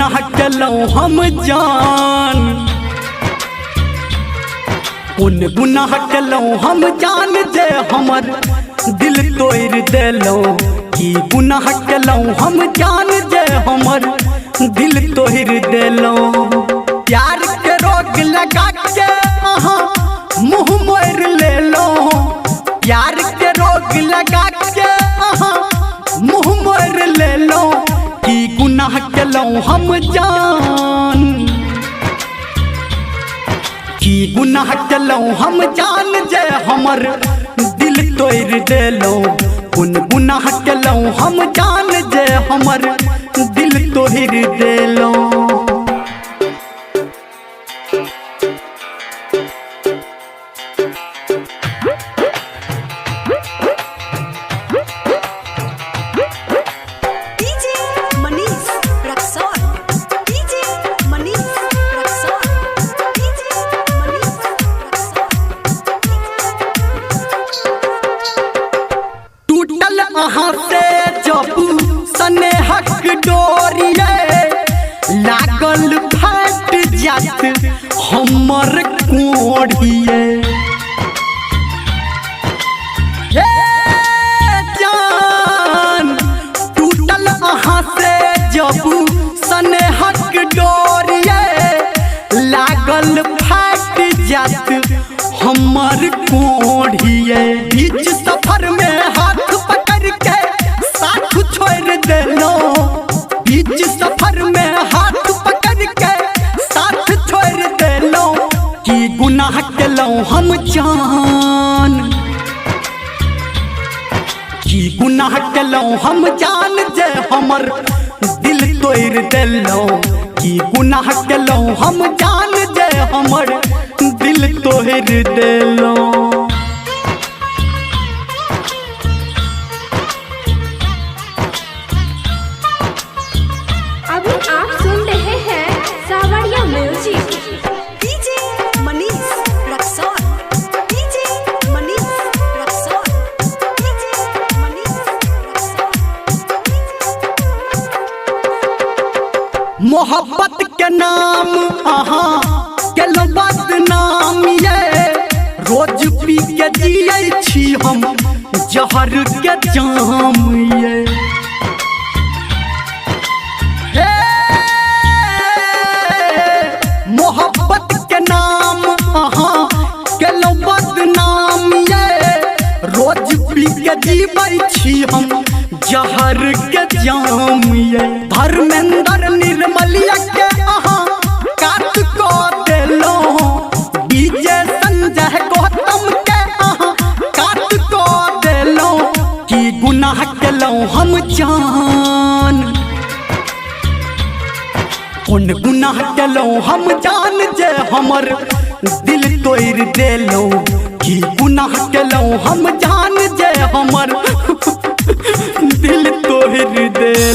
गुनाह केलौं हम जान, उन गुनाह केलौं हम जान जे हमर दिल तोड़ देलौं। की गुनाह केलौं हम जान जे हमर दिल तोड़ देलौं। प्यार के रोग लगा के अहाँ मुँह मोड़ लेलौं, प्यार के रोग लगा के अहाँ मुँह मोड़ लेलौं। की गुनाह केलौं हम जान, की गुनाह केलौं हम जान जे हमर दिल तोड़ देलौं। उन गुनाह केलौं हम जान जे हमर दिल तोड़ देलौं। अहाँ से जब स्नेहक डोरिए लागल फट जात हमर कोढ़िए। हे जान टूटल अहाँ से जब स्नेहक डोरिए लागल फट जात हमर कोढ़िए। बीच सफर में हाथ पकड़ के साथ छोड़ देलौं, बीच सफर में हाथ पकड़ के साथ छोड़ देलौं। की गुनाह केलौं हम जान, की गुनाह केलौं हम जान जे हमर दिल तोड़ देलौं। की गुनाह केलौं हम जान जे हमर दिल तोड़ देलौं। अभी आप सुन रहे हैं सावरिया music. DJ Manish Raxaul, DJ Manish Raxaul, DJ Manish Raxaul. मोहब्बत के नाम अहाँ केलौं बदनाम ये, रोज पी के जियै छी हम जहर के जाम ये। मोहब्बत के नाम अहाँ केलौं बदनाम ये, रोज पी के जीबै छी हम जहर के जाम ये। धर्मेंद्र निर्मलिया के अहाँ काट को देलौं, विजय संजय गौतम के अहाँ काट को देलौं। की गुनाह केलौं हम जान, उन गुनाह केलौं हम जान जे हमर दिल तोड़ देलौं। की गुनाह केलौं हम जान जे हमर दिल तोड़ देलौं।